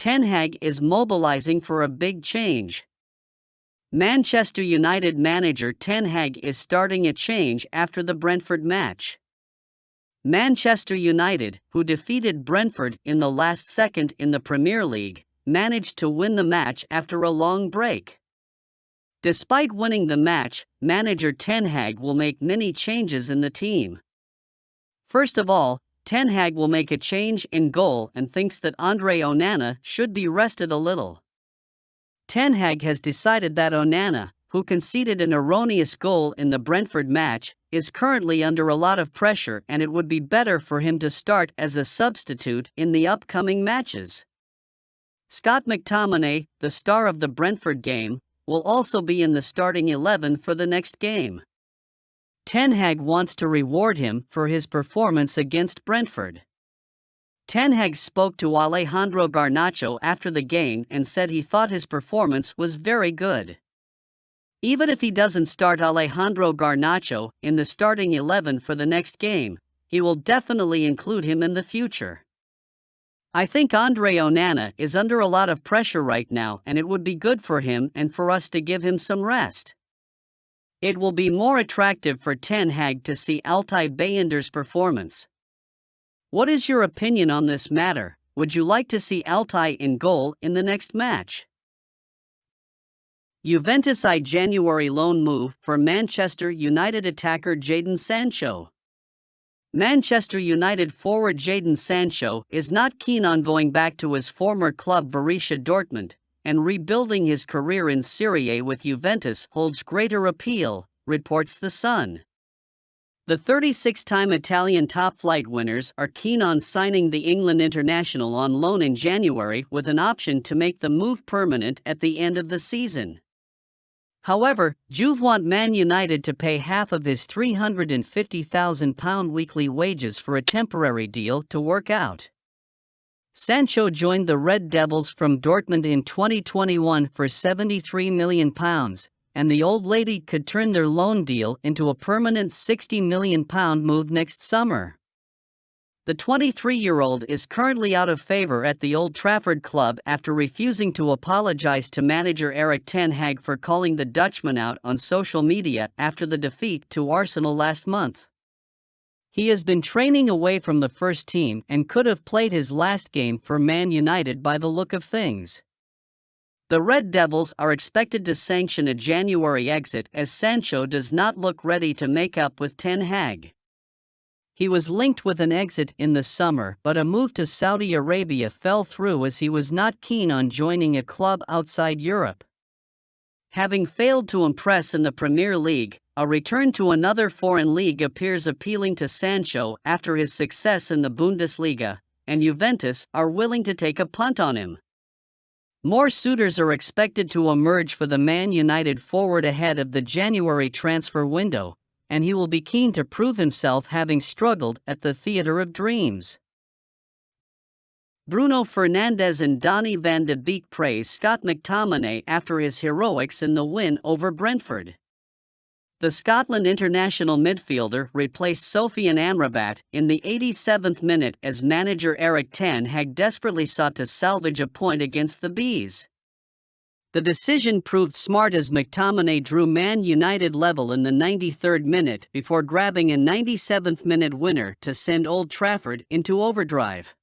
Ten Hag is mobilizing for a big change. Manchester United manager Ten Hag is starting a change after the Brentford match. Manchester United, who defeated Brentford in the last second in the Premier League, managed to win the match after a long break. Despite winning the match, manager Ten Hag will make many changes in the team. First of all, Ten Hag will make a change in goal and thinks that Onana should be rested a little. Ten Hag has decided that Onana, who conceded an erroneous goal in the Brentford match, is currently under a lot of pressure and it would be better for him to start as a substitute in the upcoming matches. Scott McTominay, the star of the Brentford game, will also be in the starting 11 for the next game. Ten Hag wants to reward him for his performance against Brentford. Ten Hag spoke to Alejandro Garnacho after the game and said he thought his performance was very good. Even if he doesn't start Alejandro Garnacho in the starting 11 for the next game, he will definitely include him in the future. I think Onana is under a lot of pressure right now and it would be good for him and for us to give him some rest. It will be more attractive for Ten Hag to see Altay Bayınder's performance. What is your opinion on this matter? Would you like to see Altay in goal in the next match? Juventus January loan move for Manchester United attacker Jadon Sancho. Manchester United forward Jadon Sancho is not keen on going back to his former club Borussia Dortmund, and rebuilding his career in Serie A with Juventus holds greater appeal, reports The Sun. The 36-time Italian top-flight winners are keen on signing the England international on loan in January with an option to make the move permanent at the end of the season. However, Juve want Man United to pay half of his £350,000 weekly wages for a temporary deal to work out. Sancho joined the Red Devils from Dortmund in 2021 for £73 million, and the old lady could turn their loan deal into a permanent £60 million move next summer. The 23-year-old is currently out of favor at the Old Trafford club after refusing to apologize to manager Ten Hag for calling the Dutchman out on social media after the defeat to Arsenal last month. He has been training away from the first team and could have played his last game for Man United by the look of things. The Red Devils are expected to sanction a January exit as Sancho does not look ready to make up with Ten Hag. He was linked with an exit in the summer, but a move to Saudi Arabia fell through as he was not keen on joining a club outside Europe. Having failed to impress in the Premier League, a return to another foreign league appears appealing to Sancho after his success in the Bundesliga, and Juventus are willing to take a punt on him. More suitors are expected to emerge for the Man United forward ahead of the January transfer window, and he will be keen to prove himself, having struggled at the Theatre of Dreams. Bruno Fernandes and Donny van de Beek praise Scott McTominay after his heroics in the win over Brentford. The Scotland international midfielder replaced Sofiane Amrabat in the 87th minute as manager Ten Hag desperately sought to salvage a point against the Bees. The decision proved smart as McTominay drew Man United level in the 93rd minute before grabbing a 97th minute winner to send Old Trafford into overdrive.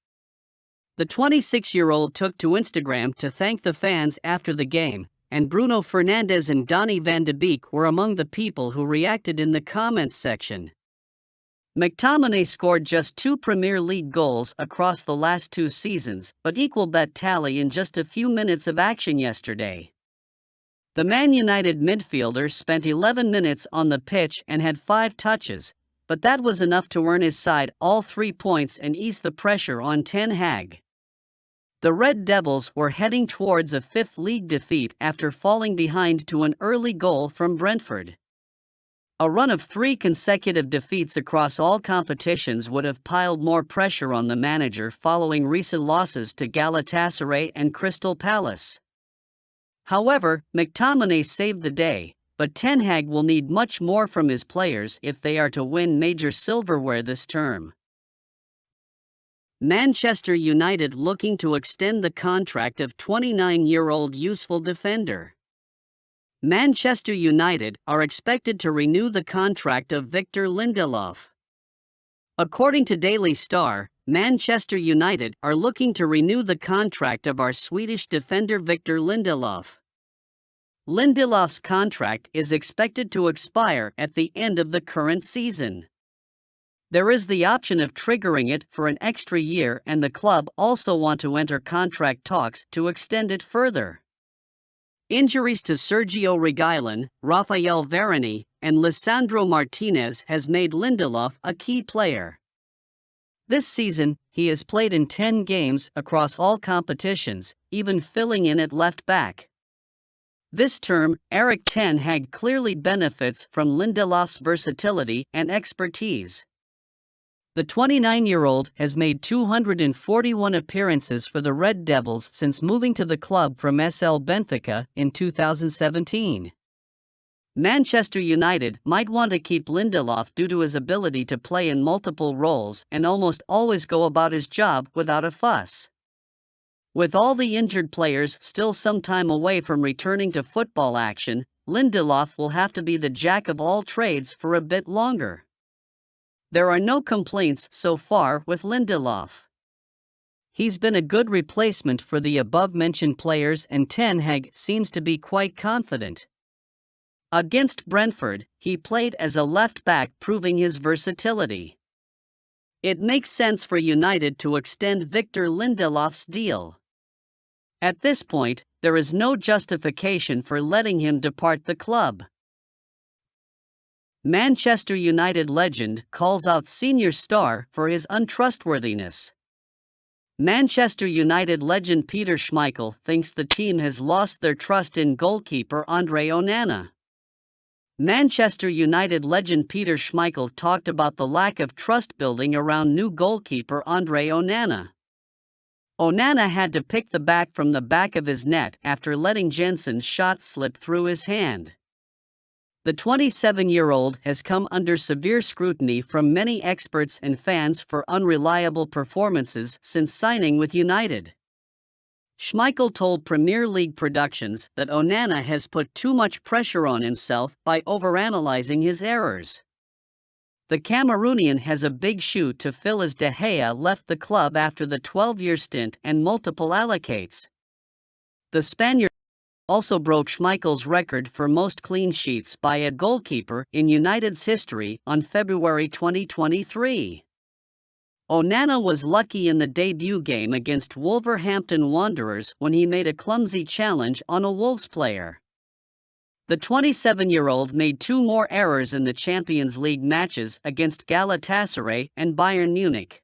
The 26-year-old took to Instagram to thank the fans after the game, and Bruno Fernandes and Donny van de Beek were among the people who reacted in the comments section. McTominay scored just 2 Premier League goals across the last 2 seasons, but equaled that tally in just a few minutes of action yesterday. The Man United midfielder spent 11 minutes on the pitch and had 5 touches, but that was enough to earn his side all 3 points and ease the pressure on Ten Hag. The Red Devils were heading towards a 5th league defeat after falling behind to an early goal from Brentford. A run of 3 consecutive defeats across all competitions would have piled more pressure on the manager following recent losses to Galatasaray and Crystal Palace. However, McTominay saved the day, but Ten Hag will need much more from his players if they are to win major silverware this term. Manchester United looking to extend the contract of 29-year-old useful defender. Manchester United are expected to renew the contract of Victor Lindelof. According to Daily Star, Manchester United are looking to renew the contract of our Swedish defender Victor Lindelof. Lindelof's contract is expected to expire at the end of the current season. There is the option of triggering it for an extra year, and the club also want to enter contract talks to extend it further. Injuries to Sergio Reguilon, Rafael Varane, and Lisandro Martinez has made Lindelof a key player. This season, he has played in 10 games across all competitions, even filling in at left back. This term, Ten Hag clearly benefits from Lindelof's versatility and expertise. The 29-year-old has made 241 appearances for the Red Devils since moving to the club from SL Benfica in 2017. Manchester United might want to keep Lindelof due to his ability to play in multiple roles and almost always go about his job without a fuss. With all the injured players still some time away from returning to football action, Lindelof will have to be the jack of all trades for a bit longer. There are no complaints so far with Lindelof. He's been a good replacement for the above-mentioned players, and Ten Hag seems to be quite confident. Against Brentford, he played as a left-back, proving his versatility. It makes sense for United to extend Victor Lindelof's deal. At this point, there is no justification for letting him depart the club. Manchester United legend calls out senior star for his untrustworthiness. Manchester United legend Peter Schmeichel thinks the team has lost their trust in goalkeeper Andre Onana. Manchester United legend Peter Schmeichel talked about the lack of trust building around new goalkeeper Andre Onana. Onana had to pick the back from the back of his net after letting Jensen's shot slip through his hand. The 27-year-old has come under severe scrutiny from many experts and fans for unreliable performances since signing with United. Schmeichel told Premier League Productions that Onana has put too much pressure on himself by overanalyzing his errors. The Cameroonian has a big shoe to fill as De Gea left the club after the 12-year stint and multiple allocates. The Spaniard also broke Schmeichel's record for most clean sheets by a goalkeeper in United's history on February 2023. Onana was lucky in the debut game against Wolverhampton Wanderers when he made a clumsy challenge on a Wolves player. The 27-year-old made 2 more errors in the Champions League matches against Galatasaray and Bayern Munich.